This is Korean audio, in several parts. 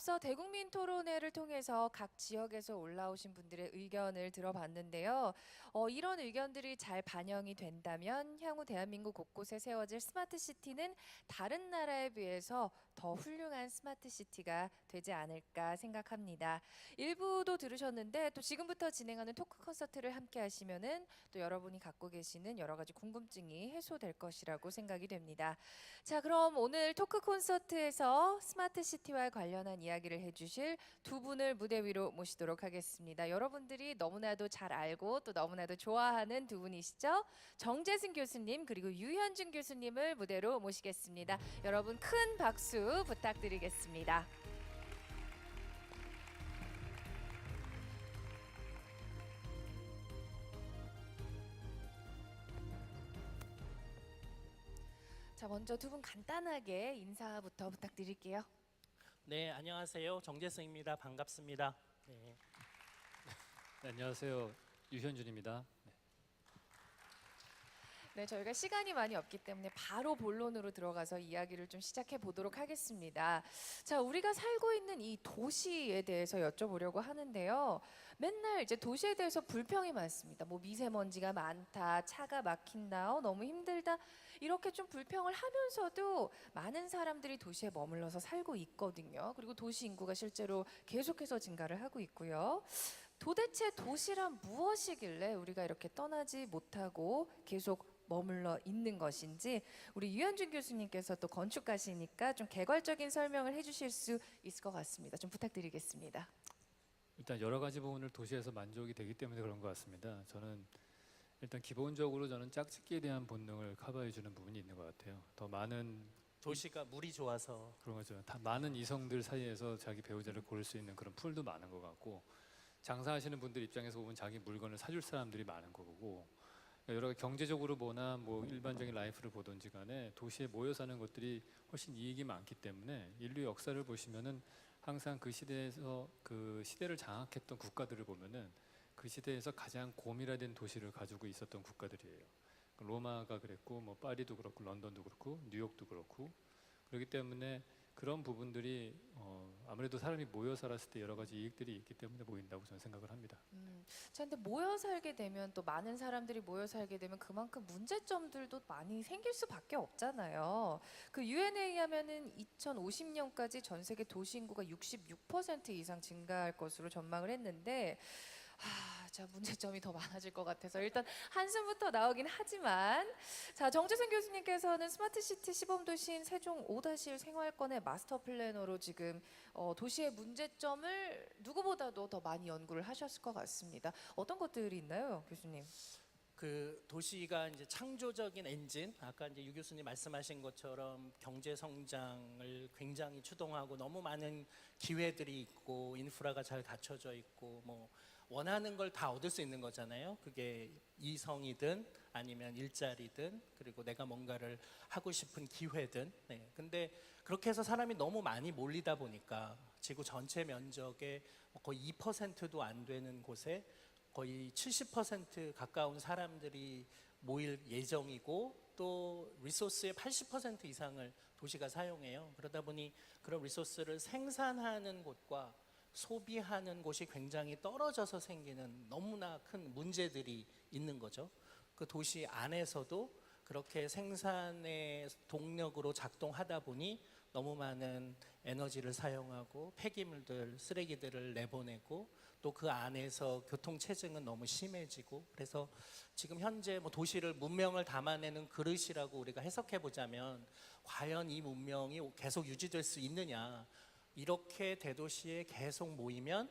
앞서 대국민 토론회를 통해서 각 지역에서 올라오신 분들의 의견을 들어봤는데요. 이런 의견들이 잘 반영이 된다면 향후 대한민국 곳곳에 세워질 스마트 시티는 다른 나라에 비해서 더 훌륭한 스마트 시티가 되지 않을까 생각합니다. 일부도 들으셨는데 또 지금부터 진행하는 토크 콘서트를 함께 하시면은 또 여러분이 갖고 계시는 여러 가지 궁금증이 해소될 것이라고 생각이 됩니다. 자, 그럼 오늘 토크 콘서트에서 스마트 시티와 관련한 이야기를 해주실 두 분을 무대 위로 모시도록 하겠습니다. 여러분들이 너무나도 잘 알고 또 너무나도 좋아하는 두 분이시죠? 정재승 교수님 그리고 유현준 교수님을 무대로 모시겠습니다. 여러분 큰 박수 부탁드리겠습니다. 자, 먼저 두 분 간단하게 인사부터 부탁드릴게요. 네, 안녕하세요. 정재승입니다. 반갑습니다. 네. 네, 안녕하세요. 유현준입니다. 네, 저희가 시간이 많이 없기 때문에 바로 본론으로 들어가서 이야기를 좀 시작해 보도록 하겠습니다. 자, 우리가 살고 있는 이 도시에 대해서 여쭤보려고 하는데요. 맨날 이제 도시에 대해서 불평이 많습니다. 뭐 미세먼지가 많다, 차가 막힌다, 너무 힘들다. 이렇게 좀 불평을 하면서도 많은 사람들이 도시에 머물러서 살고 있거든요. 그리고 도시 인구가 실제로 계속해서 증가를 하고 있고요. 도대체 도시란 무엇이길래 우리가 이렇게 떠나지 못하고 계속 머물러 있는 것인지 우리 유현준 교수님께서 또 건축가시니까 좀 개괄적인 설명을 해주실 수 있을 것 같습니다. 좀 부탁드리겠습니다. 일단 여러 가지 부분을 도시에서 만족이 되기 때문에 그런 것 같습니다. 저는 일단 기본적으로 저는 짝짓기에 대한 본능을 커버해 주는 부분이 있는 것 같아요. 더 많은 도시가 물이 좋아서 그런 거죠. 다 많은 이성들 사이에서 자기 배우자를 고를 수 있는 그런 풀도 많은 것 같고, 장사하시는 분들 입장에서 보면 자기 물건을 사줄 사람들이 많은 거고, 여러 가지 경제적으로 보나 뭐 일반적인 라이프를 보든지 간에 도시에 모여 사는 것들이 훨씬 이익이 많기 때문에 인류 역사를 보시면은 항상 그 시대에서 그 시대를 장악했던 국가들을 보면은 그 시대에서 가장 고밀화된 도시를 가지고 있었던 국가들이에요. 로마가 그랬고, 뭐 파리도 그렇고, 런던도 그렇고, 뉴욕도 그렇고. 그렇기 때문에 그런 부분들이 아무래도 사람이 모여 살았을 때 여러 가지 이익들이 있기 때문에 모인다고 저는 생각을 합니다. 자, 근데 모여 살게 되면 또 많은 사람들이 모여 살게 되면 그만큼 문제점들도 많이 생길 수밖에 없잖아요. 그 유엔에 의하면은 2050년까지 전 세계 도시 인구가 66% 이상 증가할 것으로 전망을 했는데 자, 문제점이 더 많아질 것 같아서 일단 한숨부터 나오긴 하지만 자, 정재승 교수님께서는 스마트시티 시범도시인 세종 5-1 생활권의 마스터 플래너로 지금 도시의 문제점을 누구보다도 더 많이 연구를 하셨을 것 같습니다. 어떤 것들이 있나요, 교수님? 그 도시가 이제 창조적인 엔진, 아까 이제 유 교수님 말씀하신 것처럼 경제 성장을 굉장히 추동하고 너무 많은 기회들이 있고 인프라가 잘 갖춰져 있고 뭐 원하는 걸 다 얻을 수 있는 거잖아요. 그게 이성이든 아니면 일자리든 그리고 내가 뭔가를 하고 싶은 기회든. 네. 근데 그렇게 해서 사람이 너무 많이 몰리다 보니까 지구 전체 면적의 거의 2%도 안 되는 곳에 거의 70% 가까운 사람들이 모일 예정이고 또 리소스의 80% 이상을 도시가 사용해요. 그러다 보니 그런 리소스를 생산하는 곳과 소비하는 곳이 굉장히 떨어져서 생기는 너무나 큰 문제들이 있는 거죠. 그 도시 안에서도 그렇게 생산의 동력으로 작동하다 보니 너무 많은 에너지를 사용하고 폐기물들, 쓰레기들을 내보내고 또 그 안에서 교통체증은 너무 심해지고, 그래서 지금 현재 뭐 도시를 문명을 담아내는 그릇이라고 우리가 해석해 보자면 과연 이 문명이 계속 유지될 수 있느냐, 이렇게 대도시에 계속 모이면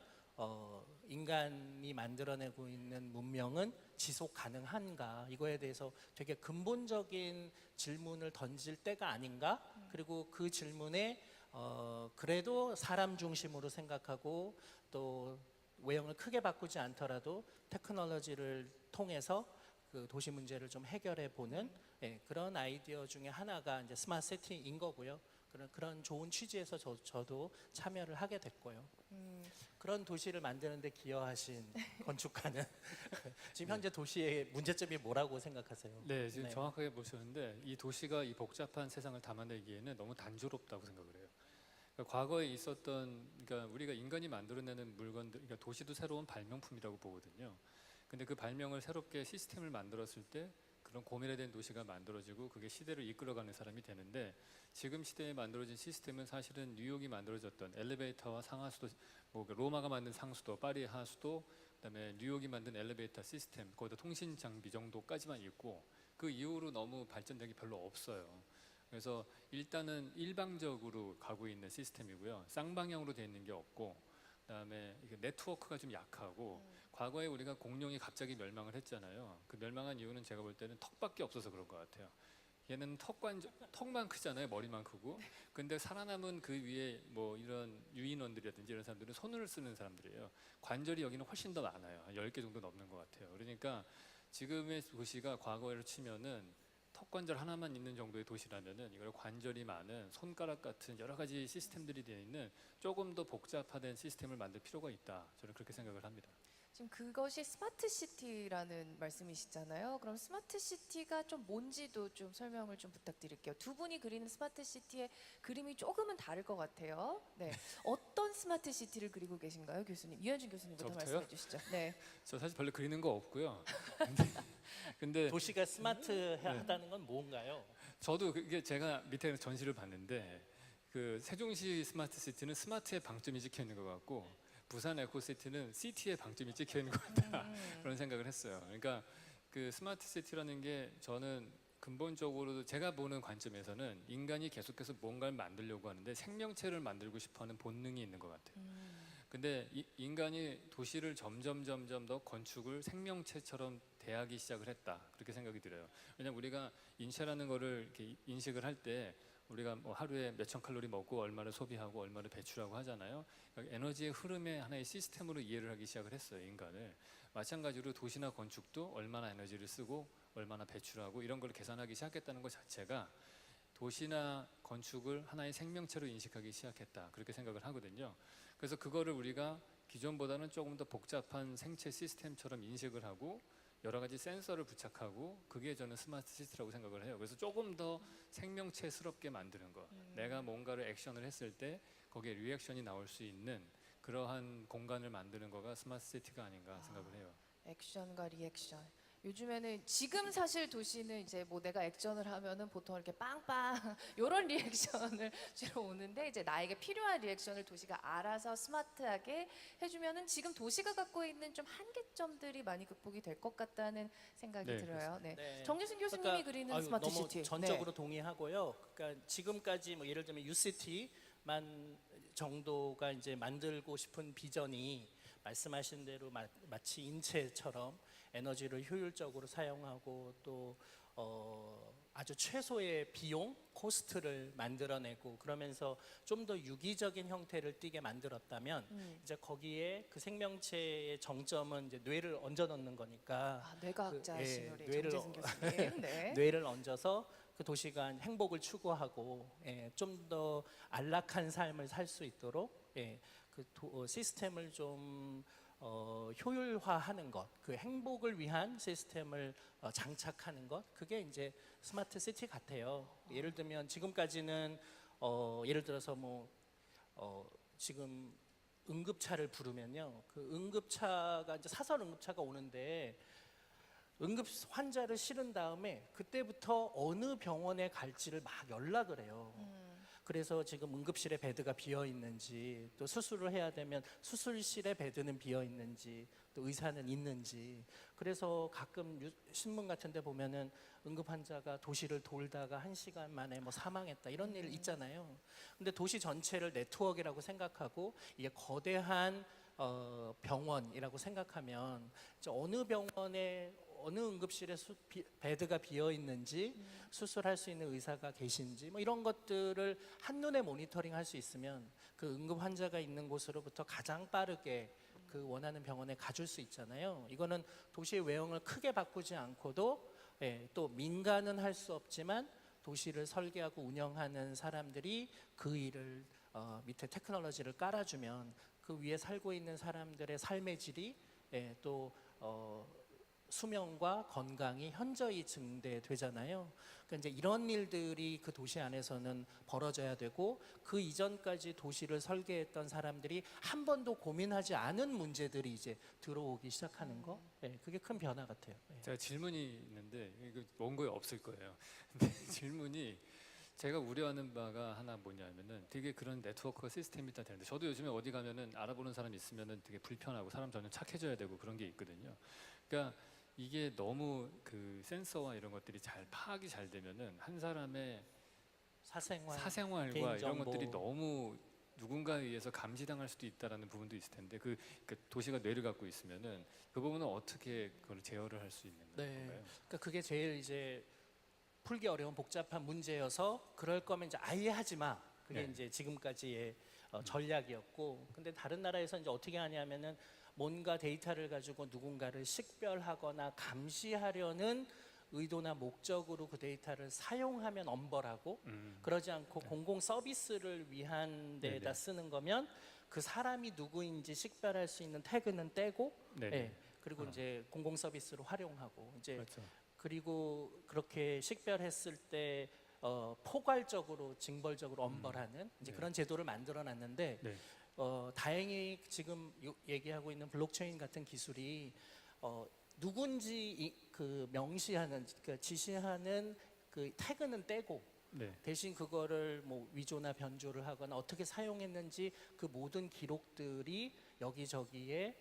인간이 만들어내고 있는 문명은 지속 가능한가, 이거에 대해서 되게 근본적인 질문을 던질 때가 아닌가. 그리고 그 질문에 그래도 사람 중심으로 생각하고 또 외형을 크게 바꾸지 않더라도 테크놀로지를 통해서 그 도시 문제를 좀 해결해 보는 그런 아이디어 중에 하나가 이제 스마트 시티인 거고요. 그런 좋은 취지에서 저도 참여를 하게 됐고요. 그런 도시를 만드는 데 기여하신 건축가는 지금 현재 도시의 문제점이 뭐라고 생각하세요? 네, 지금 정확하게 보셨는데 이 도시가 이 복잡한 세상을 담아내기에는 너무 단조롭다고 생각을 해요. 그러니까 과거에 있었던, 그러니까 우리가 인간이 만들어내는 물건들, 그러니까 도시도 새로운 발명품이라고 보거든요. 근데 그 발명을 새롭게 시스템을 만들었을 때 그런 고민에 도시가 만들어지고 그게 시대를 이끌어가는 사람이 되는데, 지금 시대에 만들어진 시스템은 사실은 뉴욕이 만들어졌던 엘리베이터와 상하수도, 뭐 로마가 만든 상수도, 파리 하수도, 그다음에 뉴욕이 만든 엘리베이터 시스템, 거기다 통신 장비 정도까지만 있고 그 이후로 너무 발전된 게 별로 없어요. 그래서 일단은 일방적으로 가고 있는 시스템이고요. 쌍방향으로 돼 있는 게 없고, 그다음에 이게 네트워크가 좀 약하고, 과거에 우리가 공룡이 갑자기 멸망을 했잖아요. 그 멸망한 이유는 제가 볼 때는 턱밖에 없어서 그런 것 같아요. 얘는 턱만 크잖아요. 머리만 크고. 근데 살아남은 그 위에 뭐 이런 유인원들이라든지 이런 사람들은 손을 쓰는 사람들이에요. 관절이 여기는 훨씬 더 많아요. 한 10개 정도 넘는 것 같아요. 그러니까 지금의 도시가 과거로 치면은 턱관절 하나만 있는 정도의 도시라면은, 이걸 관절이 많은 손가락 같은 여러 가지 시스템들이 되어 있는 조금 더 복잡화된 시스템을 만들 필요가 있다. 저는 그렇게 생각을 합니다. 지금 그것이 스마트 시티라는 말씀이시잖아요. 그럼 스마트 시티가 좀 뭔지도 좀 설명을 좀 부탁드릴게요. 두 분이 그리는 스마트 시티의 그림이 조금은 다를 것 같아요. 네, 어떤 스마트 시티를 그리고 계신가요, 교수님? 유현준 교수님부터 저부터요? 말씀해 주시죠. 네. 저 사실 별로 그리는 거 없고요. 근데 도시가 스마트하다는 건 뭔가요? 저도 그게 제가 밑에 전시를 봤는데, 그 세종시 스마트 시티는 스마트의 방점이 찍혀 있는 것 같고, 부산 에코시티는 시티의 방점이 찍혀 있는 것 같다. 그런 생각을 했어요. 그러니까 그 스마트 시티라는 게 저는 근본적으로 제가 보는 관점에서는 인간이 계속해서 뭔가를 만들려고 하는데 생명체를 만들고 싶어하는 본능이 있는 것 같아요. 근데 인간이 도시를 점점 더 건축을 생명체처럼 대하기 시작을 했다, 그렇게 생각이 들어요. 왜냐면 우리가 인체라는 거를 이렇게 인식을 할 때 우리가 뭐 하루에 몇천 칼로리 먹고 얼마를 소비하고 얼마를 배출하고 하잖아요. 그러니까 에너지의 흐름의 하나의 시스템으로 이해를 하기 시작을 했어요, 인간을. 마찬가지로 도시나 건축도 얼마나 에너지를 쓰고 얼마나 배출하고 이런 걸 계산하기 시작했다는 것 자체가 도시나 건축을 하나의 생명체로 인식하기 시작했다, 그렇게 생각을 하거든요. 그래서 그거를 우리가 기존보다는 조금 더 복잡한 생체 시스템처럼 인식을 하고 여러 가지 센서를 부착하고, 그게 저는 스마트 시티라고 생각을 해요. 그래서 조금 더 생명체스럽게 만드는 것, 내가 뭔가를 액션을 했을 때 거기에 리액션이 나올 수 있는 그러한 공간을 만드는 거가 스마트 시티가 아닌가 생각을 해요. 액션과 리액션. 요즘에는 지금 사실 도시는 이제 뭐 내가 액션을 하면은 보통 이렇게 빵빵 이런 리액션을 주로 오는데, 이제 나에게 필요한 리액션을 도시가 알아서 스마트하게 해주면은 지금 도시가 갖고 있는 좀 한계점들이 많이 극복이 될 것 같다는 생각이 네, 들어요. 네. 네. 정유승 교수님이 그러니까, 그리는 아유, 스마트 너무 시티. 전적으로 동의하고요. 그러니까 지금까지 뭐 예를 들면 유시티만 정도가 이제 만들고 싶은 비전이 말씀하신 대로 마치 인체처럼 에너지를 효율적으로 사용하고 또 아주 최소의 비용, 코스트를 만들어내고 그러면서 좀 더 유기적인 형태를 띠게 만들었다면 이제 거기에 그 생명체의 정점은 이제 뇌를 얹어 넣는 거니까 아, 뇌과학자신 우리 뇌를 정재승 교수님. 네. 뇌를 얹어서 그 도시가 행복을 추구하고 좀 더 안락한 삶을 살 수 있도록 시스템을 좀 효율화하는 것, 그 행복을 위한 시스템을 장착하는 것, 그게 이제 스마트 시티 같아요. 예를 들면 지금까지는 예를 들어서 뭐 지금 응급차를 부르면요, 그 응급차가 이제 사설 응급차가 오는데 응급 환자를 실은 다음에 그때부터 어느 병원에 갈지를 막 연락을 해요. 그래서 지금 응급실에 베드가 비어 있는지, 또 수술을 해야 되면 수술실에 베드는 비어 있는지, 또 의사는 있는지. 그래서 가끔 신문 같은 데 보면은 응급 환자가 도시를 돌다가 1시간 만에 뭐 사망했다, 이런 일 있잖아요. 근데 도시 전체를 네트워크라고 생각하고 이게 거대한 병원이라고 생각하면 이제 어느 병원에 어느 응급실에 베드가 비어 있는지, 수술할 수 있는 의사가 계신지, 뭐 이런 것들을 한눈에 모니터링 할 수 있으면 그 응급 환자가 있는 곳으로부터 가장 빠르게 그 원하는 병원에 가줄 수 있잖아요. 이거는 도시의 외형을 크게 바꾸지 않고도 또 민간은 할 수 없지만 도시를 설계하고 운영하는 사람들이 그 일을 밑에 테크놀로지를 깔아주면 그 위에 살고 있는 사람들의 삶의 질이 또 수명과 건강이 현저히 증대되잖아요. 그러니까 이제 이런 일들이 그 도시 안에서는 벌어져야 되고 그 이전까지 도시를 설계했던 사람들이 한 번도 고민하지 않은 문제들이 이제 들어오기 시작하는 거, 예, 그게 큰 변화 같아요. 예. 제가 질문이 있는데 이거 원고에 없을 거예요. 근데 질문이 제가 우려하는 바가 하나 뭐냐면은 되게 그런 네트워크 시스템이 다 되는데 저도 요즘에 어디 가면은 알아보는 사람 있으면은 되게 불편하고 사람 전혀 착해져야 되고 그런 게 있거든요. 그러니까 이게 너무 그 센서와 이런 것들이 잘 파악이 잘 되면은 한 사람의 사생활과 이런 개인정보. 것들이 너무 누군가에 의해서 감시당할 수도 있다라는 부분도 있을 텐데 그 도시가 뇌를 갖고 있으면은 그 부분은 어떻게 그걸 제어를 할 수 있는 네. 건가요? 그러니까 그게 제일 이제 풀기 어려운 복잡한 문제여서 그럴 거면 이제 아예 하지 마. 그게 네. 이제 지금까지의 전략이었고, 근데 다른 나라에서 이제 어떻게 하냐면은 뭔가 데이터를 가지고 누군가를 식별하거나 감시하려는 의도나 목적으로 그 데이터를 사용하면 엄벌하고, 그러지 않고 공공 서비스를 위한 데에다 네네. 쓰는 거면 그 사람이 누구인지 식별할 수 있는 태그는 떼고, 네네. 예, 그리고 이제 공공 서비스로 활용하고 이제 그렇죠. 그리고 그렇게 식별했을 때 포괄적으로 징벌적으로 엄벌하는 이제 네. 그런 제도를 만들어놨는데 네. 다행히 지금 얘기하고 있는 블록체인 같은 기술이 누군지 그 명시하는 그 지시하는 그 태그는 떼고 네. 대신 그거를 뭐 위조나 변조를 하거나 어떻게 사용했는지 그 모든 기록들이 여기저기에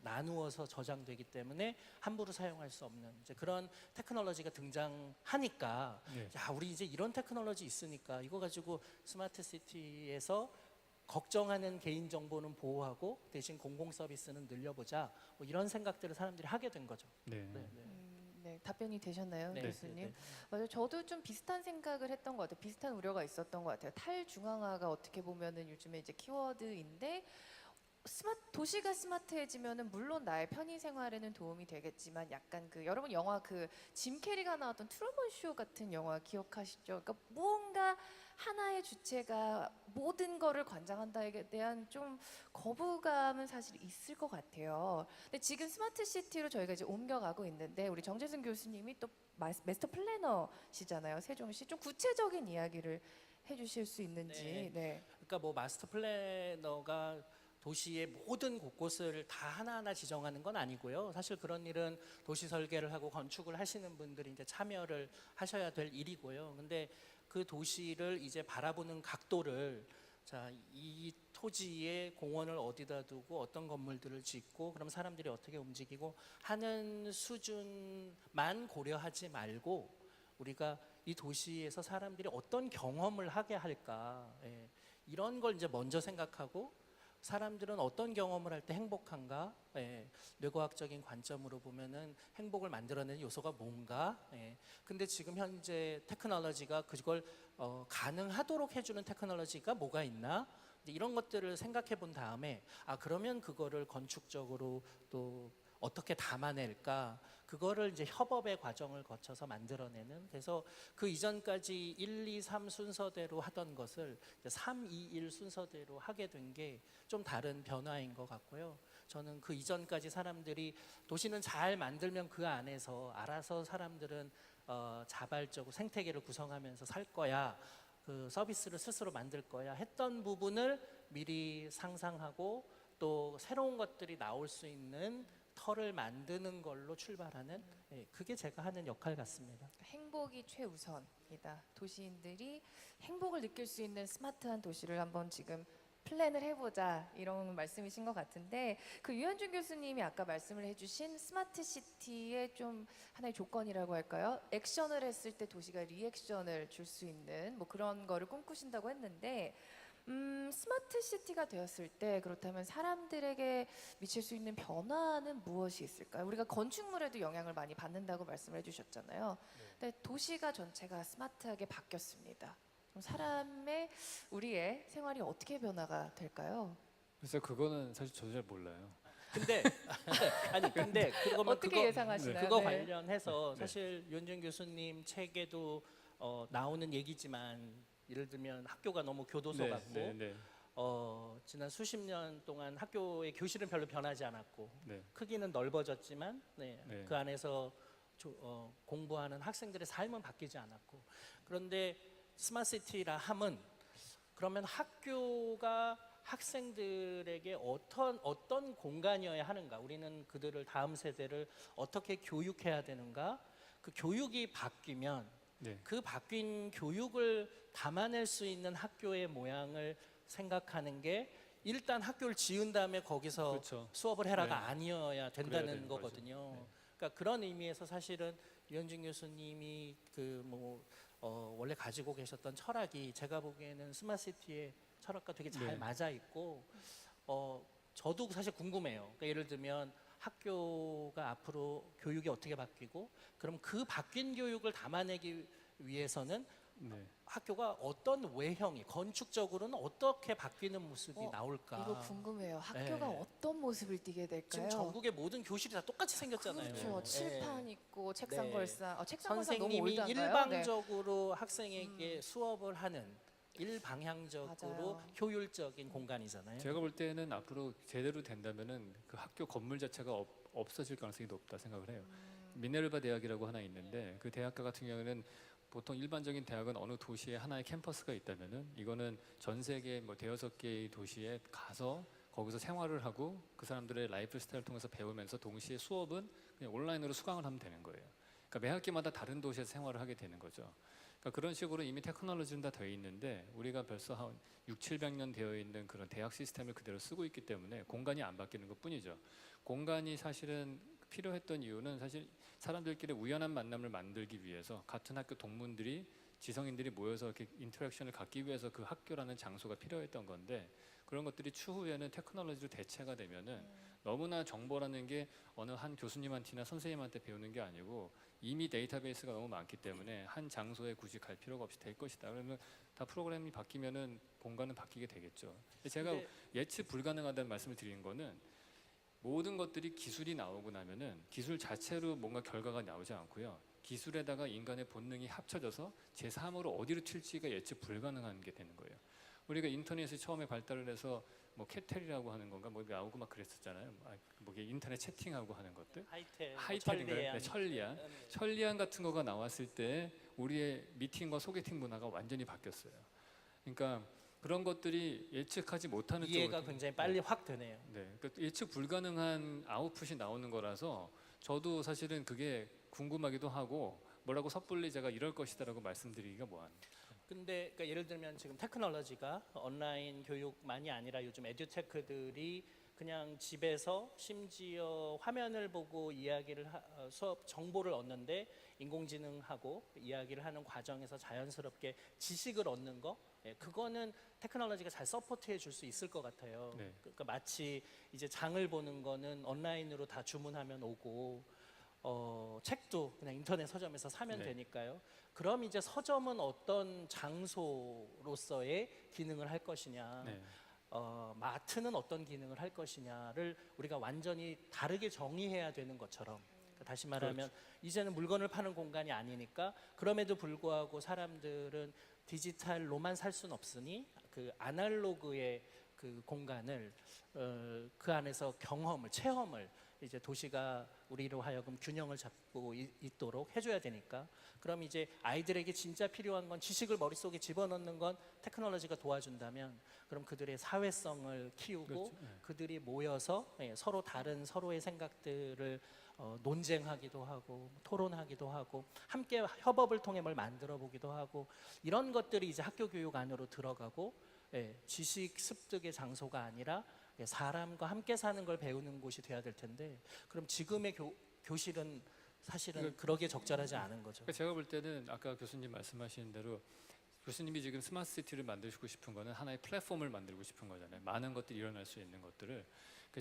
나누어서 저장되기 때문에 함부로 사용할 수 없는 이제 그런 테크놀로지가 등장하니까 네. 야 우리 이제 이런 테크놀로지 있으니까 이거 가지고 스마트 시티에서 걱정하는 개인 정보는 보호하고 대신 공공 서비스는 늘려보자 뭐 이런 생각들을 사람들이 하게 된 거죠. 네. 네, 네. 네, 답변이 되셨나요, 네, 교수님? 네, 네. 맞아요. 저도 좀 비슷한 생각을 했던 것 같아요. 비슷한 우려가 있었던 것 같아요. 탈중앙화가 어떻게 보면은 요즘에 이제 키워드인데 도시가 스마트해지면은 물론 나의 편의 생활에는 도움이 되겠지만 약간 그 여러분 영화 그 짐 캐리가 나왔던 트루먼 쇼 같은 영화 기억하시죠? 그러니까 무언가 하나의 주체가 모든 거를 관장한다에 대한 좀 거부감은 사실 있을 것 같아요. 근데 지금 스마트 시티로 저희가 이제 옮겨가고 있는데 우리 정재승 교수님이 또 마스터 플래너시잖아요. 세종시 좀 구체적인 이야기를 해주실 수 있는지. 네. 네. 그러니까 뭐 마스터 플래너가 도시의 모든 곳곳을 다 하나하나 지정하는 건 아니고요. 사실 그런 일은 도시 설계를 하고 건축을 하시는 분들이 이제 참여를 하셔야 될 일이고요. 근데 그 도시를 이제 바라보는 각도를 자, 이 토지에 공원을 어디다 두고 어떤 건물들을 짓고 그럼 사람들이 어떻게 움직이고 하는 수준만 고려하지 말고 우리가 이 도시에서 사람들이 어떤 경험을 하게 할까 예, 이런 걸 이제 먼저 생각하고 사람들은 어떤 경험을 할 때 행복한가? 예, 뇌과학적인 관점으로 보면은 행복을 만들어내는 요소가 뭔가? 예, 근데 지금 현재 테크놀로지가 그걸 가능하도록 해주는 테크놀로지가 뭐가 있나? 이제 이런 것들을 생각해 본 다음에 아 그러면 그거를 건축적으로 또 어떻게 담아낼까? 그거를 이제 협업의 과정을 거쳐서 만들어내는 그래서 그 이전까지 1, 2, 3 순서대로 하던 것을 이제 3, 2, 1 순서대로 하게 된 게 좀 다른 변화인 것 같고요. 저는 그 이전까지 사람들이 도시는 잘 만들면 그 안에서 알아서 사람들은 자발적으로 생태계를 구성하면서 살 거야. 그 서비스를 스스로 만들 거야 했던 부분을 미리 상상하고 또 새로운 것들이 나올 수 있는 터를 만드는 걸로 출발하는 예, 그게 제가 하는 역할 같습니다. 행복이 최우선이다. 도시인들이 행복을 느낄 수 있는 스마트한 도시를 한번 지금 플랜을 해보자 이런 말씀이신 것 같은데 그 유현준 교수님이 아까 말씀을 해주신 스마트 시티의 좀 하나의 조건이라고 할까요? 액션을 했을 때 도시가 리액션을 줄 수 있는 뭐 그런 거를 꿈꾸신다고 했는데 스마트 시티가 되었을 때 그렇다면 사람들에게 미칠 수 있는 변화는 무엇이 있을까요? 우리가 건축물에도 영향을 많이 받는다고 말씀을 해주셨잖아요. 근데 도시가 전체가 스마트하게 바뀌었습니다. 그럼 우리의 생활이 어떻게 변화가 될까요? 그래서 그거는 사실 저도 잘 몰라요. 근데 아니 근데 그거면 어떻게 예상하시나요? 그거 네. 관련해서 네. 사실 윤준 교수님 책에도 나오는 얘기지만 예를 들면 학교가 너무 교도소 같고 네. 지난 수십 년 동안 학교의 교실은 별로 변하지 않았고 네. 크기는 넓어졌지만 네. 그 안에서 공부하는 학생들의 삶은 바뀌지 않았고 그런데 스마트시티라 함은 그러면 학교가 학생들에게 어떤 공간이어야 하는가? 우리는 그들을 다음 세대를 어떻게 교육해야 되는가? 그 교육이 바뀌면 네. 그 바뀐 교육을 담아낼 수 있는 학교의 모양을 생각하는 게 일단 학교를 지은 다음에 거기서 그렇죠. 수업을 해라가 네. 아니어야 그래야 된다는 되는 거죠. 거거든요. 네. 그러니까 그런 의미에서 사실은 유현진 교수님이 원래 가지고 계셨던 철학이 제가 보기에는 스마트시티의 철학과 되게 잘 네. 맞아 있고 저도 사실 궁금해요. 그러니까 예를 들면 학교가 앞으로 교육이 어떻게 바뀌고 그럼 그 바뀐 교육을 담아내기 위해서는 네. 학교가 어떤 외형이 건축적으로는 어떻게 바뀌는 모습이 나올까? 이거 궁금해요. 학교가 네. 어떤 모습을 띠게 될까요? 지금 전국의 모든 교실이 다 똑같이 생겼잖아요. 그렇죠. 네. 칠판 있고 책상 네. 걸상. 책상 걸상 너무 선생님이 올드한가요? 일방적으로 학생에게 수업을 하는 일방향적으로 맞아요. 효율적인 공간이잖아요. 제가 볼 때는 앞으로 제대로 된다면은 그 학교 건물 자체가 없어질 가능성이 높다 생각을 해요. 미네르바 대학이라고 하나 있는데 그 대학가 같은 경우에는 보통 일반적인 대학은 어느 도시에 하나의 캠퍼스가 있다면은 이거는 전 세계 뭐 대여섯 개의 도시에 가서 거기서 생활을 하고 그 사람들의 라이프 스타일을 통해서 배우면서 동시에 수업은 그냥 온라인으로 수강을 하면 되는 거예요. 그러니까 매 학기마다 다른 도시에서 생활을 하게 되는 거죠. 그러니까 그런 식으로 이미 테크놀로지는 다 되어 있는데 우리가 벌써 한 6, 700년 되어 있는 그런 대학 시스템을 그대로 쓰고 있기 때문에 공간이 안 바뀌는 것뿐이죠. 공간이 사실은 필요했던 이유는 사실 사람들끼리 우연한 만남을 만들기 위해서 같은 학교 동문들이 지성인들이 모여서 이렇게 인터랙션을 갖기 위해서 그 학교라는 장소가 필요했던 건데 그런 것들이 추후에는 테크놀로지로 대체가 되면은 너무나 정보라는 게 어느 한 교수님한테나 선생님한테 배우는 게 아니고 이미 데이터베이스가 너무 많기 때문에 한 장소에 굳이 갈 필요가 없이 될 것이다. 그러면 다 프로그램이 바뀌면은 공간은 바뀌게 되겠죠. 제가 근데 예측 불가능하다는 말씀을 드린 거는 모든 것들이 기술이 나오고 나면은 기술 자체로 뭔가 결과가 나오지 않고요. 기술에다가 인간의 본능이 합쳐져서 제3으로 어디로 튈지가 예측 불가능한 게 되는 거예요. 우리가 인터넷이 처음에 발달을 해서 뭐 캐텔이라고 하는 건가 뭐 나오고 막 그랬었잖아요. 뭐 이게 인터넷 채팅하고 하는 것들. 하이텔인가요? 네, 천리안. 천리안 같은 거가 나왔을 때 우리의 미팅과 소개팅 문화가 완전히 바뀌었어요. 그러니까 그런 것들이 예측하지 못하는 이해가 쪽으로 굉장히 빨리 확 되네요. 네, 그러니까 예측 불가능한 아웃풋이 나오는 거라서 저도 사실은 그게 궁금하기도 하고 뭐라고 섣불리 제가 이럴 것이다라고 말씀드리기가 뭐한. 근데 그러니까 예를 들면 지금 테크놀로지가 온라인 교육만이 아니라 요즘 에듀테크들이 그냥 집에서 심지어 화면을 보고 수업 정보를 얻는데 인공지능하고 이야기를 하는 과정에서 자연스럽게 지식을 얻는 거 그거는 테크놀로지가 잘 서포트해 줄 수 있을 것 같아요. 네. 그러니까 마치 이제 장을 보는 거는 온라인으로 다 주문하면 오고 책도 그냥 인터넷 서점에서 사면 네. 되니까요. 그럼 이제 서점은 어떤 장소로서의 기능을 할 것이냐, 네. 마트는 어떤 기능을 할 것이냐를 우리가 완전히 다르게 정의해야 되는 것처럼 그러니까 다시 말하면 이제는 물건을 파는 공간이 아니니까 그럼에도 불구하고 사람들은 디지털로만 살 수는 없으니 그 아날로그의 그 공간을 그 안에서 경험을 체험을 이제 도시가 우리로 하여금 균형을 잡고 있도록 해줘야 되니까 그럼 이제 아이들에게 진짜 필요한 건 지식을 머릿속에 집어넣는 건 테크놀로지가 도와준다면 그럼 그들의 사회성을 키우고 그렇죠. 네. 그들이 모여서 서로 다른 서로의 생각들을 논쟁하기도 하고 토론하기도 하고 함께 협업을 통해 뭘 만들어 보기도 하고 이런 것들이 이제 학교 교육 안으로 들어가고 지식 습득의 장소가 아니라 사람과 함께 사는 걸 배우는 곳이 돼야 될 텐데 그럼 지금의 교실은 사실은 그러기에 적절하지 않은 거죠. 그러니까 제가 볼 때는 아까 교수님 말씀하신 대로 교수님이 지금 스마트 시티를 만들고 싶은 거는 하나의 플랫폼을 만들고 싶은 거잖아요. 많은 것들이 일어날 수 있는 것들을.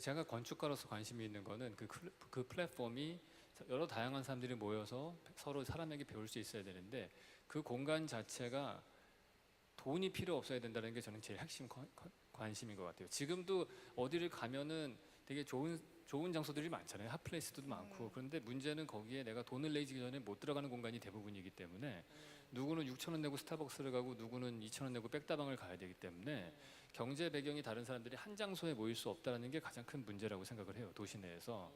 제가 건축가로서 관심이 있는 거는 그 플랫폼이 여러 다양한 사람들이 모여서 서로 사람에게 배울 수 있어야 되는데 그 공간 자체가 돈이 필요 없어야 된다는 게 저는 제일 핵심 관심인 것 같아요. 지금도 어디를 가면은 되게 좋은 장소들이 많잖아요. 핫플레이스도 많고. 그런데 문제는 거기에 내가 돈을 내기 전에 못 들어가는 공간이 대부분이기 때문에 누구는 6천 원 내고 스타벅스를 가고 누구는 2천 원 내고 백다방을 가야 되기 때문에 경제 배경이 다른 사람들이 한 장소에 모일 수 없다는 게 가장 큰 문제라고 생각을 해요. 도시 내에서.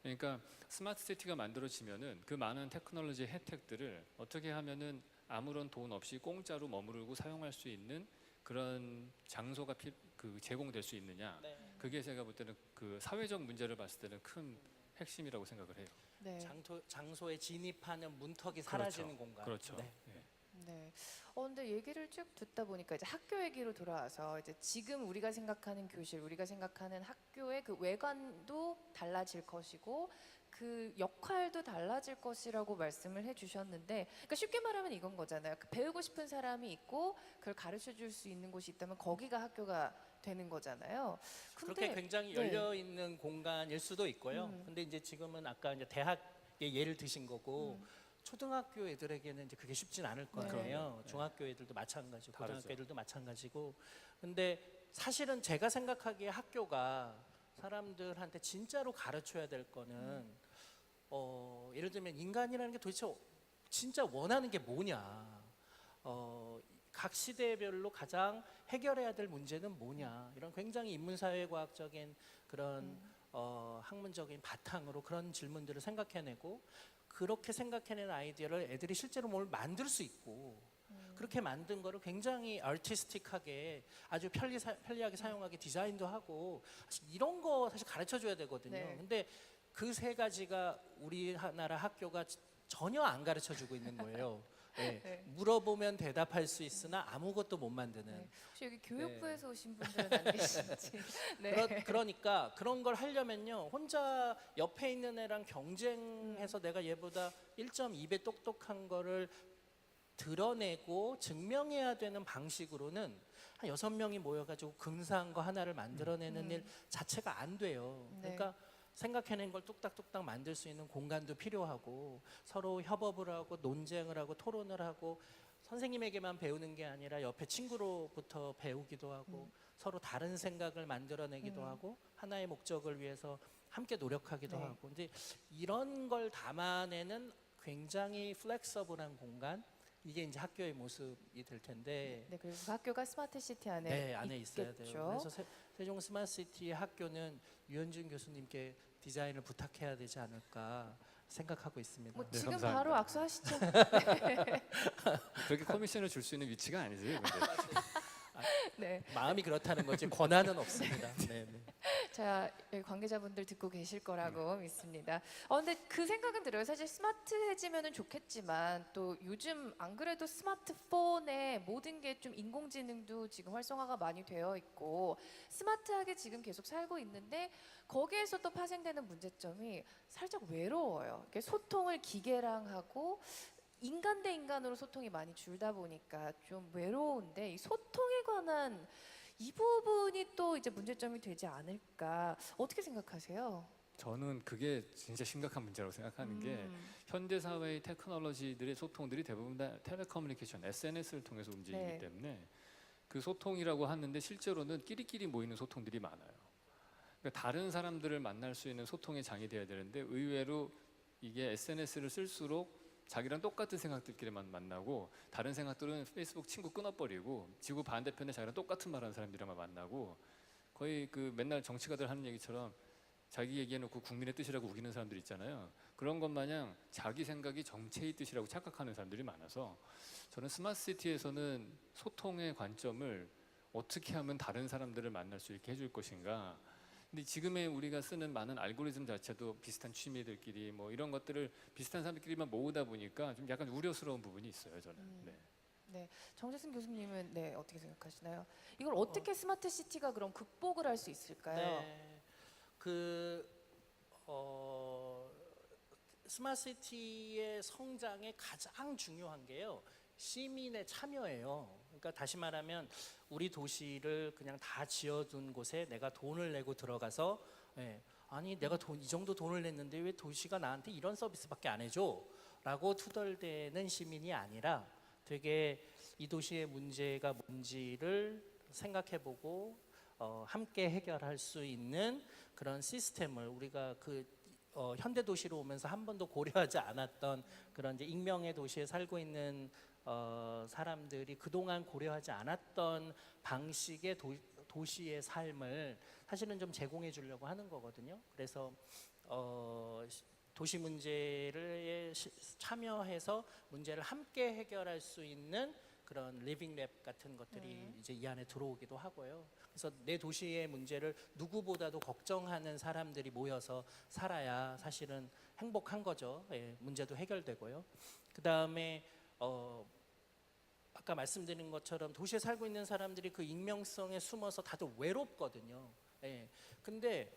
그러니까 스마트 시티가 만들어지면은 그 많은 테크놀로지 혜택들을 어떻게 하면은 아무런 돈 없이 공짜로 머무르고 사용할 수 있는 그런 장소가 제공될 수 있느냐. 네. 그게 제가 볼 때는 그 사회적 문제를 봤을 때는 큰 핵심이라고 생각을 해요. 네. 장소에 진입하는 문턱이 사라지는 공간. 그렇죠. 네. 네. 네. 근데 얘기를 쭉 듣다 보니까 이제 학교 얘기로 돌아와서 이제 지금 우리가 생각하는 교실, 우리가 생각하는 학교의 그 외관도 달라질 것이고 그 역할도 달라질 것이라고 말씀을 해주셨는데, 그러니까 쉽게 말하면 이건 거잖아요. 그 배우고 싶은 사람이 있고 그걸 가르쳐 줄 수 있는 곳이 있다면 거기가 학교가 되는 거잖아요. 그렇게 굉장히 네. 열려 있는 공간일 수도 있고요. 근데 이제 지금은 아까 이제 대학의 예를 드신 거고 초등학교 애들에게는 이제 그게 쉽진 않을 거예요. 그럼요. 중학교 애들도 마찬가지고 다르죠. 고등학교 애들도 마찬가지고. 근데 사실은 제가 생각하기에 학교가 사람들한테 진짜로 가르쳐야 될 거는 예를 들면 인간이라는 게 도대체 진짜 원하는 게 뭐냐. 각 시대별로 가장 해결해야 될 문제는 뭐냐. 이런 굉장히 인문사회과학적인 그런 학문적인 바탕으로 그런 질문들을 생각해내고, 그렇게 생각해낸 아이디어를 애들이 실제로 뭘 만들 수 있고, 그렇게 만든 거를 굉장히 아티스틱하게 아주 편리하게 사용하게 디자인도 하고, 사실 이런 거 사실 가르쳐 줘야 되거든요. 네. 근데 그 세 가지가 우리나라 학교가 전혀 안 가르쳐 주고 있는 거예요. 네. 네. 물어보면 대답할 수 있으나 아무것도 못 만드는. 네. 혹시 여기 교육부에서 오신 분들은 안 계신지? 네. 그러니까 그런 걸 하려면요, 혼자 옆에 있는 애랑 경쟁해서 내가 얘보다 1.2배 똑똑한 거를 드러내고 증명해야 되는 방식으로는 한 6명이 모여가지고 근사한 거 하나를 만들어내는 일 자체가 안 돼요. 네. 그러니까 생각해낸 걸 뚝딱뚝딱 만들 수 있는 공간도 필요하고, 서로 협업을 하고 논쟁을 하고 토론을 하고, 선생님에게만 배우는 게 아니라 옆에 친구로부터 배우기도 하고 서로 다른 생각을 만들어내기도 하고 하나의 목적을 위해서 함께 노력하기도 네. 하고. 근데 이런 걸 담아내는 굉장히 플렉서블한 공간, 이게 이제 학교의 모습이 될 텐데. 네, 그리고 그 학교가 스마트 시티 안에 네, 안에 있어야 있겠죠. 돼요. 그래서 세종 스마트시티의 학교는 유현준 교수님께 디자인을 부탁해야 되지 않을까 생각하고 있습니다. 뭐 네, 지금 감사합니다. 바로 악수하시죠. 그렇게 커미션을 줄 수 있는 위치가 아니지. 근데. 네. 마음이 그렇다는 거지 권한은 없습니다. 네, 네. 자, 여기 관계자분들 듣고 계실 거라고 믿습니다. 근데 그 생각은 들어요. 사실 스마트해지면은 좋겠지만 또 요즘 안 그래도 스마트폰에 모든 게 좀 인공지능도 지금 활성화가 많이 되어 있고 스마트하게 지금 계속 살고 있는데 거기에서 또 파생되는 문제점이 살짝 외로워요. 이렇게 소통을 기계랑 하고 인간 대 인간으로 소통이 많이 줄다 보니까 좀 외로운데, 이 소통에 관한 이 부분이 또 이제 문제점이 되지 않을까, 어떻게 생각하세요? 저는 그게 진짜 심각한 문제라고 생각하는 게, 현대 사회의 테크놀로지들의 소통들이 대부분 다 텔레커뮤니케이션, SNS를 통해서 움직이기 네. 때문에 그 소통이라고 하는데 실제로는 끼리끼리 모이는 소통들이 많아요. 그러니까 다른 사람들을 만날 수 있는 소통의 장이 돼야 되는데 의외로 이게 SNS를 쓸수록 자기랑 똑같은 생각들끼리만 만나고 다른 생각들은 페이스북 친구 끊어버리고 지구 반대편에 자기랑 똑같은 말하는 사람들이랑만 만나고, 거의 그 맨날 정치가들 하는 얘기처럼 자기 얘기해놓고 국민의 뜻이라고 우기는 사람들 있잖아요. 그런 것 마냥 자기 생각이 정체의 뜻이라고 착각하는 사람들이 많아서 저는 스마트시티에서는 소통의 관점을 어떻게 하면 다른 사람들을 만날 수 있게 해줄 것인가. 근데 지금의 우리가 쓰는 많은 알고리즘 자체도 비슷한 취미들끼리 뭐 이런 것들을 비슷한 사람들끼리만 모으다 보니까 좀 약간 우려스러운 부분이 있어요, 저는. 네. 네, 정재승 교수님은 네, 어떻게 생각하시나요? 이걸 어떻게 스마트 시티가 그럼 극복을 할 수 있을까요? 네. 스마트시티의 성장에 가장 중요한 게요, 시민의 참여예요. 그러니까 다시 말하면 우리 도시를 그냥 다 지어둔 곳에 내가 돈을 내고 들어가서, 아니 내가 이 정도 돈을 냈는데 왜 도시가 나한테 이런 서비스밖에 안 해줘? 라고 투덜대는 시민이 아니라 되게 이 도시의 문제가 뭔지를 생각해보고 함께 해결할 수 있는 그런 시스템을 우리가 현대 도시로 오면서 한 번도 고려하지 않았던 그런 이제 익명의 도시에 살고 있는 사람들이 그동안 고려하지 않았던 방식의 도시의 삶을 사실은 좀 제공해 주려고 하는 거거든요. 그래서 도시 문제를 참여해서 문제를 함께 해결할 수 있는 그런 리빙 랩 같은 것들이 이제 이 안에 들어오기도 하고요. 그래서 내 도시의 문제를 누구보다도 걱정하는 사람들이 모여서 살아야 사실은 행복한 거죠. 예, 문제도 해결되고요. 그 다음에 아까 말씀드린 것처럼 도시에 살고 있는 사람들이 그 익명성에 숨어서 다들 외롭거든요. 예. 근데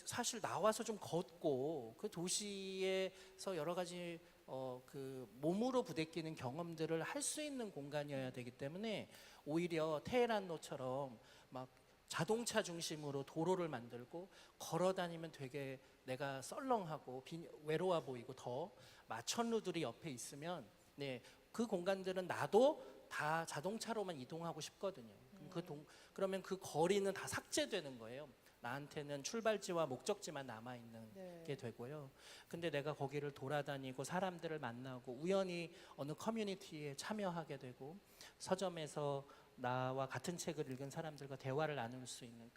사실 나와서 좀 걷고 그 도시에서 여러 가지 그 몸으로 부대끼는 경험들을 할 수 있는 공간이어야 되기 때문에 오히려 테헤란로처럼 막 자동차 중심으로 도로를 만들고 걸어 다니면 되게 내가 썰렁하고 외로워 보이고 더 마천루들이 옆에 있으면 네, 그 공간들은 나도 다 자동차로만 이동하고 싶거든요. 그러면 그 거리는 다 삭제되는 거예요. 나한테는 출발지와 목적지만 남아있는 게 되고요. 근데 내가 거기를 돌아다니고 사람들을 만나고 우연히 어느 커뮤니티에 참여하게 되고 서점에서 나와 같은 책을 읽은 사람들과 대화를 나눌 수 있는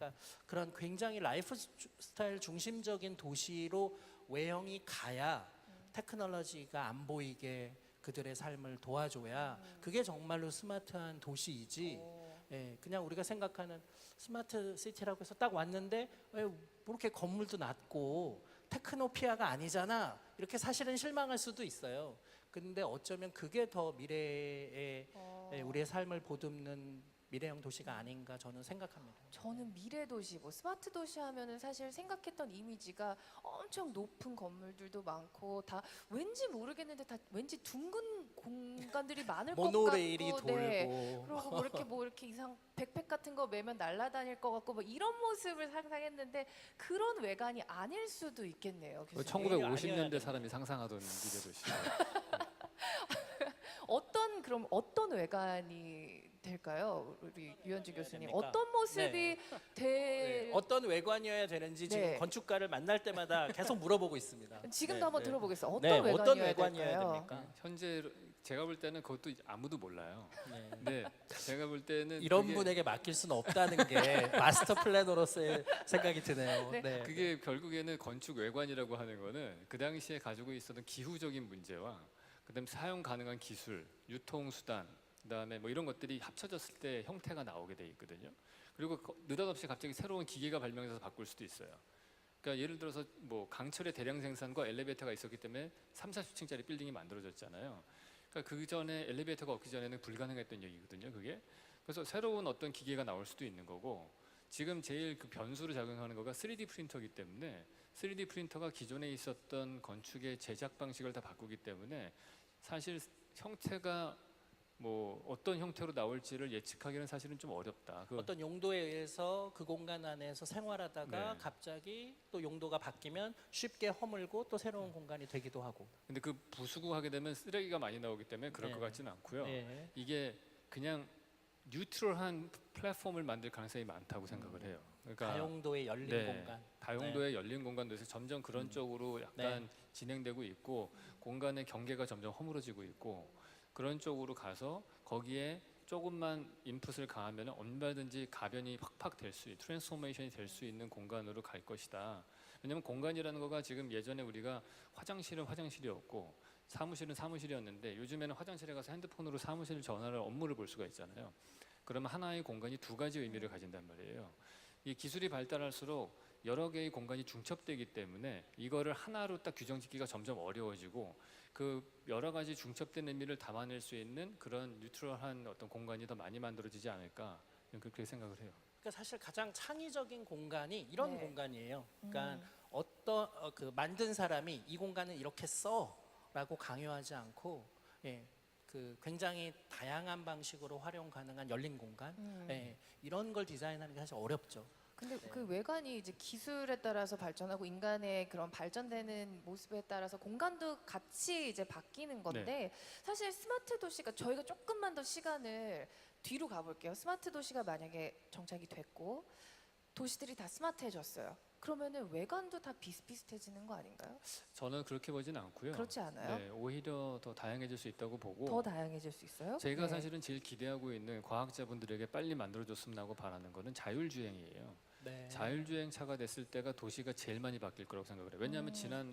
그런 굉장히 라이프 스타일 중심적인 도시로 외형이 가야 테크놀로지가 안 보이게 그들의 삶을 도와줘야 그게 정말로 스마트한 도시이지 예, 그냥 우리가 생각하는 스마트 시티라고 해서 딱 왔는데 왜 이렇게 건물도 낮고 테크노피아가 아니잖아 이렇게 사실은 실망할 수도 있어요. 근데 어쩌면 그게 더 미래에 우리의 삶을 보듬는 미래형 도시가 아닌가 저는 생각합니다. 저는 미래 도시, 뭐 스마트 도시 하면은 사실 생각했던 이미지가 엄청 높은 건물들도 많고 다 왠지 모르겠는데 다 왠지 둥근 공간들이 많을 것 같고, 모노레일이 돌고 그리고 뭐 이렇게 이상 백팩 같은 거 매면 날아다닐 것 같고 뭐 이런 모습을 상상했는데 그런 외관이 아닐 수도 있겠네요. 교수님. 1950년대 사람이 상상하던 미래 도시. 그럼 어떤 외관이 될까요, 우리 유현진 교수님? 됩니까? 어떤 모습이 네, 어떤 외관이어야 되는지 네. 지금 건축가를 만날 때마다 계속 물어보고 있습니다. 지금도 네, 한번 네. 들어보겠어요. 어떤 네, 외관이어야 어떤 외관이어야 될까요? 됩니까? 현재 제가 볼 때는 그것도 아무도 몰라요. 네. 근데 제가 볼 때는 이런 그게, 분에게 맡길 수는 없다는 게 마스터 플래너로서의 생각이 드네요. 네. 네. 그게 결국에는 건축 외관이라고 하는 거는 그 당시에 가지고 있었던 기후적인 문제와 그다음 사용 가능한 기술, 유통 수단, 그다음에 뭐 이런 것들이 합쳐졌을 때 형태가 나오게 돼 있거든요. 그리고 느닷없이 갑자기 새로운 기계가 발명돼서 바꿀 수도 있어요. 그러니까 예를 들어서 뭐 강철의 대량 생산과 엘리베이터가 있었기 때문에 3, 40층짜리 빌딩이 만들어졌잖아요. 그러니까 그 전에 엘리베이터가 없기 전에는 불가능했던 얘기거든요. 그게. 그래서 새로운 어떤 기계가 나올 수도 있는 거고 지금 제일 그 변수로 작용하는 거가 3D 프린터이기 때문에 3D 프린터가 기존에 있었던 건축의 제작 방식을 다 바꾸기 때문에 사실 형태가 뭐 어떤 형태로 나올지를 예측하기는 사실은 좀 어렵다. 어떤 용도에 의해서 그 공간 안에서 생활하다가 네. 갑자기 또 용도가 바뀌면 쉽게 허물고 또 새로운 공간이 되기도 하고. 근데 그 부수고 하게 되면 쓰레기가 많이 나오기 때문에 그럴 네. 것 같지는 않고요. 네. 이게 그냥 뉴트럴한 플랫폼을 만들 가능성이 많다고 생각을 해요. 그러니까 다용도의 열린 네, 공간. 다용도의 열린 공간도에서 점점 그런 쪽으로 약간 네. 진행되고 있고 공간의 경계가 점점 허물어지고 있고 그런 쪽으로 가서 거기에 조금만 인풋을 가하면 얼마든지 가변이 확 될 수, 트랜스포메이션이 될 수 있는 공간으로 갈 것이다. 왜냐하면 공간이라는 거가 지금 예전에 우리가 화장실은 화장실이었고 사무실은 사무실이었는데 요즘에는 화장실에 가서 핸드폰으로 사무실 전화를 업무를 볼 수가 있잖아요. 그러면 하나의 공간이 두 가지 의미를 가진단 말이에요. 이 기술이 발달할수록 여러 개의 공간이 중첩되기 때문에 이거를 하나로 딱 규정짓기가 점점 어려워지고 그 여러 가지 중첩된 의미를 담아낼 수 있는 그런 뉴트럴한 어떤 공간이 더 많이 만들어지지 않을까 그렇게 생각을 해요. 그러니까 사실 가장 창의적인 공간이 이런 네. 공간이에요. 그러니까 그 만든 사람이 이 공간은 이렇게 써라고 강요하지 않고 예, 그 굉장히 다양한 방식으로 활용 가능한 열린 공간 예, 이런 걸 디자인하는 게 사실 어렵죠. 근데 그 외관이 이제 기술에 따라서 발전하고 인간의 그런 발전되는 모습에 따라서 공간도 같이 이제 바뀌는 건데 사실 스마트 도시가 저희가 조금만 더 시간을 뒤로 가볼게요. 스마트 도시가 만약에 정착이 됐고 도시들이 다 스마트해졌어요. 그러면은 외관도 다 비슷비슷해지는 거 아닌가요? 저는 그렇게 보진 않고요. 그렇지 않아요? 네, 오히려 더 다양해질 수 있다고 보고 더 다양해질 수 있어요? 제가 네. 사실은 제일 기대하고 있는 과학자분들에게 빨리 만들어줬으면 하고 바라는 거는 자율주행이에요. 네. 자율주행차가 됐을 때가 도시가 제일 많이 바뀔 거라고 생각을 해요. 왜냐하면 지난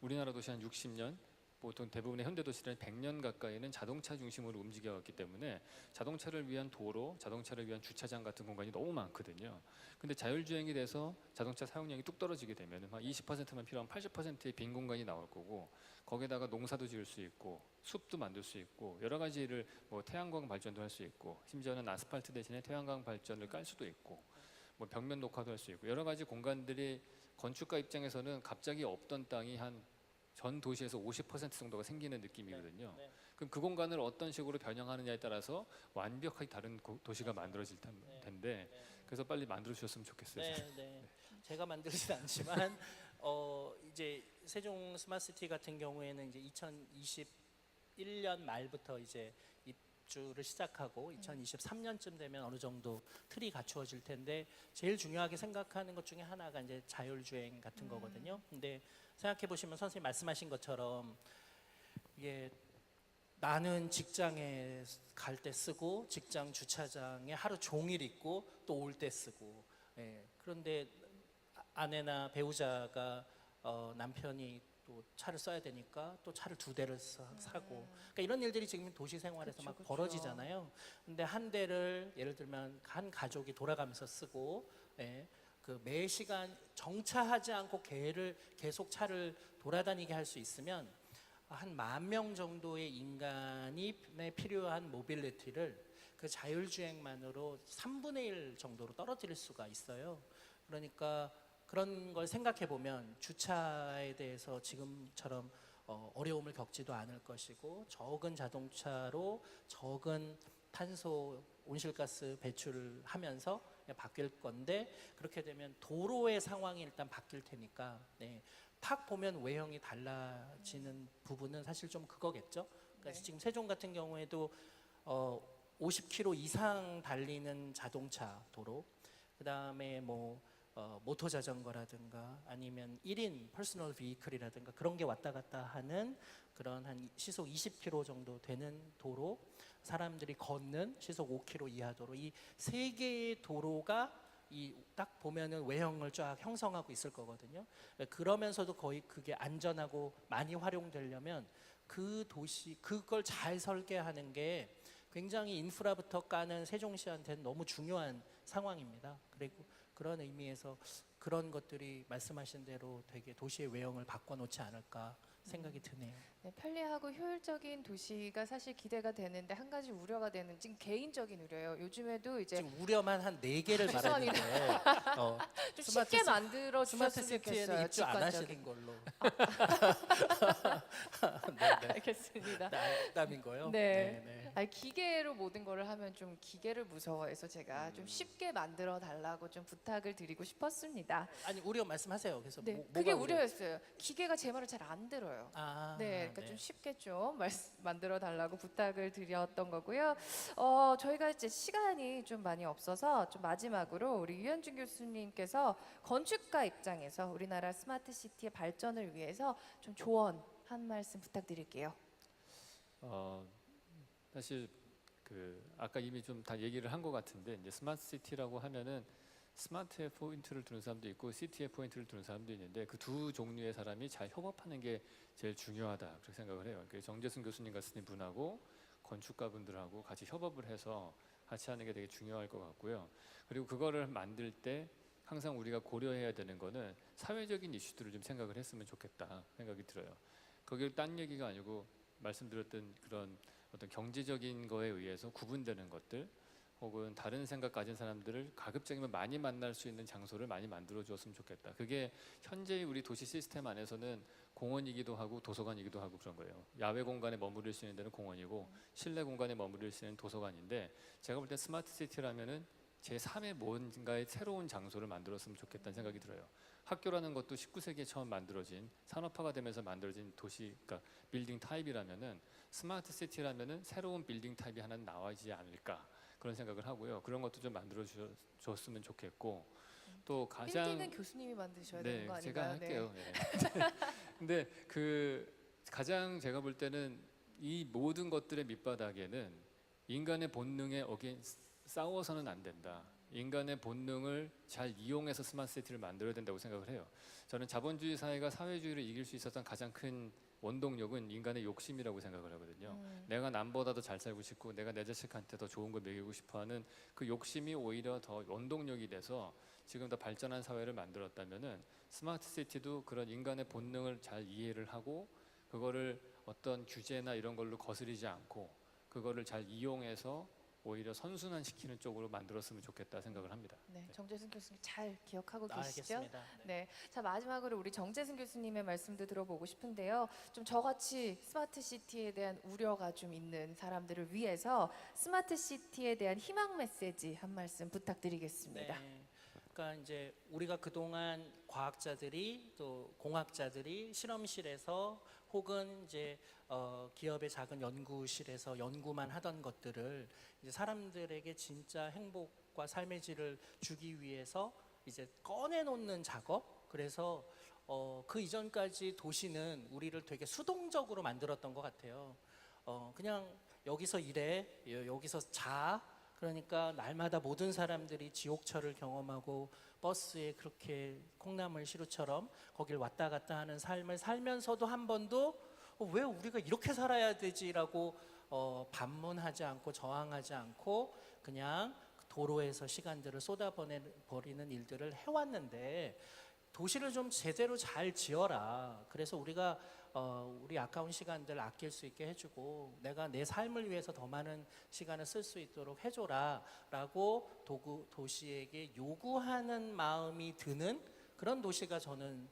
우리나라 도시 한 60년, 보통 대부분의 현대 도시는 100년 가까이는 자동차 중심으로 움직여왔기 때문에 자동차를 위한 도로, 자동차를 위한 주차장 같은 공간이 너무 많거든요. 근데 자율주행이 돼서 자동차 사용량이 뚝 떨어지게 되면 한 20%만 필요한 80%의 빈 공간이 나올 거고, 거기다가 농사도 지을 수 있고 숲도 만들 수 있고 여러 가지를 뭐 태양광 발전도 할 수 있고, 심지어는 아스팔트 대신에 태양광 발전을 깔 수도 있고, 뭐 벽면 녹화도 할 수 있고, 여러 가지 공간들이 건축가 입장에서는 갑자기 없던 땅이 한 전 도시에서 50% 정도가 생기는 느낌이거든요. 네. 그럼 그 공간을 어떤 식으로 변형하느냐에 따라서 완벽하게 다른 도시가 만들어질 텐데, 그래서 빨리 만들어 주셨으면 좋겠어요. 네. 제가 만들진 않지만 이제 세종 스마트시티 같은 경우에는 이제 2021년 말부터 이제 입주를 시작하고 2023년쯤 되면 어느 정도 틀이 갖추어질 텐데, 제일 중요하게 생각하는 것 중에 하나가 이제 자율주행 같은 거거든요. 근데 생각해 보시면 선생님 말씀하신 것처럼 이게 나는 직장에 갈 때 쓰고 직장 주차장에 하루 종일 있고 또 올 때 쓰고, 그런데 아내나 배우자가 남편이 또 차를 써야 되니까 또 차를 2대를 사고, 그러니까 이런 일들이 지금 도시 생활에서 그쵸, 막 그쵸. 벌어지잖아요. 근데 한 대를 예를 들면 한 가족이 돌아가면서 쓰고, 그 매 시간 정차하지 않고 계속 차를 돌아다니게 할 수 있으면 한 10,000명 정도의 인간이 필요한 모빌리티를 그 자율주행만으로 3분의 1 정도로 떨어뜨릴 수가 있어요. 그러니까 그런 걸 생각해 보면 주차에 대해서 지금처럼 어려움을 겪지도 않을 것이고, 적은 자동차로 적은 탄소 온실가스 배출을 하면서 바뀔 건데, 그렇게 되면 도로의 상황이 일단 바뀔 테니까, 탁 보면 외형이 달라지는 부분은 사실 좀 그거겠죠. 그래서 네. 지금 세종 같은 경우에도 50km 이상 달리는 자동차 도로, 그다음에 뭐 모터 자전거라든가 아니면 1인 퍼스널 비이클이라든가 그런 게 왔다 갔다 하는 그런 한 시속 20km 정도 되는 도로, 사람들이 걷는 시속 5km 이하 도로, 이 세 개의 도로가 이 딱 보면은 외형을 쫙 형성하고 있을 거거든요. 그러면서도 거의 그게 안전하고 많이 활용되려면 그 도시 그걸 잘 설계하는 게 굉장히 인프라부터 까는 세종시한테는 너무 중요한 상황입니다. 그리고 그런 의미에서 그런 것들이 말씀하신 대로 되게 도시의 외형을 바꿔놓지 않을까 생각이 드네요. 네, 편리하고 효율적인 도시가 사실 기대가 되는데 한 가지 우려가 되는, 지금 개인적인 우려예요. 요즘에도 이제 지금 우려만 한 4개를 죄송합니다. 말했는데 좀 스마트 쉽게 시- 만들어 스마트 주셨으면 시티에는 좋겠어요. 입주 안 직관적인. 하시는 걸로. 알겠습니다. 농담인 거요? 네. 아니, 기계로 모든 거를 하면 좀 기계를 무서워해서 제가 좀 쉽게 만들어 달라고 좀 부탁을 드리고 싶었습니다. 아니 우려 말씀하세요. 그래서 네, 뭐가 그게 우려? 우려였어요. 기계가 제 말을 잘 안 들어요. 네, 그러니까 좀 쉽게 좀 만들어 달라고 부탁을 드렸던 거고요. 저희가 이제 시간이 좀 많이 없어서 좀 마지막으로 우리 유현준 교수님께서 건축가 입장에서 우리나라 스마트 시티의 발전을 위해서 좀 조언 한 말씀 부탁드릴게요. 사실 그 아까 이미 좀 다 얘기를 한 것 같은데, 이제 스마트 시티라고 하면은 스마트에 포인트를 두는 사람도 있고 시티에 포인트를 두는 사람도 있는데, 그 두 종류의 사람이 잘 협업하는 게 제일 중요하다 그렇게 생각을 해요. 정재승 교수님 같은 분하고 건축가분들하고 같이 협업을 해서 같이 하는 게 되게 중요할 것 같고요. 그리고 그거를 만들 때 항상 우리가 고려해야 되는 거는 사회적인 이슈들을 좀 생각을 했으면 좋겠다 생각이 들어요. 거기 딴 얘기가 아니고 말씀드렸던 그런 어떤 경제적인 거에 의해서 구분되는 것들, 혹은 다른 생각 가진 사람들을 가급적이면 많이 만날 수 있는 장소를 많이 만들어 주었으면 좋겠다. 그게 현재의 우리 도시 시스템 안에서는 공원이기도 하고 도서관이기도 하고 그런 거예요. 야외 공간에 머무를 수 있는 데는 공원이고 실내 공간에 머무를 수 있는 도서관인데, 제가 볼 때 스마트 시티라면은 제3의 뭔가의 새로운 장소를 만들었으면 좋겠다는 생각이 들어요. 학교라는 것도 19세기에 처음 만들어진, 산업화가 되면서 만들어진 도시, 그러니까 빌딩 타입이라면은 스마트 시티라면은 새로운 빌딩 타입이 하나 나와지지 않을까. 그런 생각을 하고요. 그런 것도 좀 만들어 줬으면 좋겠고 또 가장 빌딩은 교수님이 만드셔야 되는 거 제가 아닌가요? 할게요. 예. 근데 그 가장 제가 볼 때는 이 모든 것들의 밑바닥에는 인간의 본능에 싸워서는 안 된다. 인간의 본능을 잘 이용해서 스마트 시티를 만들어야 된다고 생각을 해요. 저는 자본주의 사회가 사회주의를 이길 수 있었던 가장 큰 원동력은 인간의 욕심이라고 생각을 하거든요. 내가 남보다 더 잘 살고 싶고 내가 내 자식한테 더 좋은 걸 먹이고 싶어하는 그 욕심이 오히려 더 원동력이 돼서 지금 더 발전한 사회를 만들었다면은 스마트 시티도 그런 인간의 본능을 잘 이해를 하고 그거를 어떤 규제나 이런 걸로 거스르지 않고 그거를 잘 이용해서 오히려 선순환시키는 쪽으로 만들었으면 좋겠다 생각을 합니다. 네, 정재승 교수님 잘 기억하고 계시죠? 알겠습니다. 네. 자, 마지막으로 우리 정재승 교수님의 말씀도 들어보고 싶은데요. 좀 저같이 스마트 시티에 대한 우려가 좀 있는 사람들을 위해서 스마트 시티에 대한 희망 메시지 한 말씀 부탁드리겠습니다. 네. 그러니까 이제 우리가 그동안 과학자들이 또 공학자들이 실험실에서 혹은 이제 기업의 작은 연구실에서 연구만 하던 것들을 이제 사람들에게 진짜 행복과 삶의 질을 주기 위해서 이제 꺼내놓는 작업. 그래서 그 이전까지 도시는 우리를 되게 수동적으로 만들었던 것 같아요. 그냥 여기서 일해, 여기서 자. 그러니까 날마다 모든 사람들이 지옥철을 경험하고 버스에 그렇게 콩나물 시루처럼 거길 왔다 갔다 하는 삶을 살면서도 한 번도 왜 우리가 이렇게 살아야 되지라고 반문하지 않고 저항하지 않고 그냥 도로에서 시간들을 쏟아버리는 일들을 해왔는데 도시를 좀 제대로 잘 지어라. 그래서 우리가 우리 아까운 시간들 아낄 수 있게 해주고 내가 내 삶을 위해서 더 많은 시간을 쓸 수 있도록 해줘라라고 도시에게 요구하는 마음이 드는 그런 도시가 저는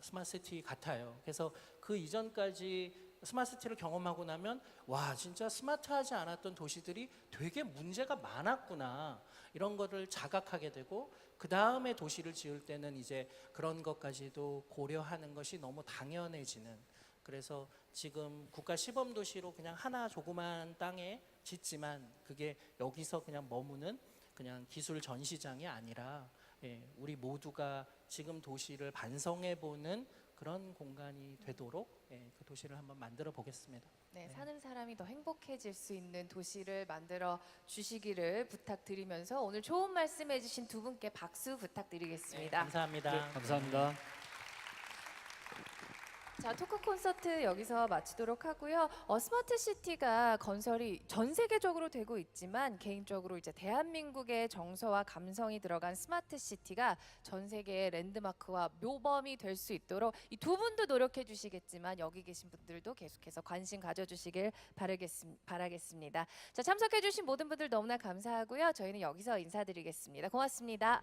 스마트시티 같아요. 그래서 그 이전까지 스마트시티를 경험하고 나면 와 진짜 스마트하지 않았던 도시들이 되게 문제가 많았구나 이런 거를 자각하게 되고 그 다음에 도시를 지을 때는 이제 그런 것까지도 고려하는 것이 너무 당연해지는 그래서 지금 국가 시범 도시로 그냥 하나 조그만 땅에 짓지만 그게 여기서 그냥 머무는 그냥 기술 전시장이 아니라 우리 모두가 지금 도시를 반성해보는 그런 공간이 되도록 그 도시를 한번 만들어 보겠습니다. 네, 사는 사람이 더 행복해질 수 있는 도시를 만들어 주시기를 부탁드리면서 오늘 좋은 말씀해 주신 두 분께 박수 부탁드리겠습니다. 감사합니다. 네, 감사합니다. 자, 토크 콘서트 여기서 마치도록 하고요. 스마트 시티가 건설이 전 세계적으로 되고 있지만 개인적으로 이제 대한민국의 정서와 감성이 들어간 스마트 시티가 전 세계의 랜드마크와 묘범이 될 수 있도록 이 두 분도 노력해 주시겠지만 여기 계신 분들도 계속해서 관심 가져주시길 바라겠습니다. 자, 참석해 주신 모든 분들 너무나 감사하고요. 저희는 여기서 인사드리겠습니다. 고맙습니다.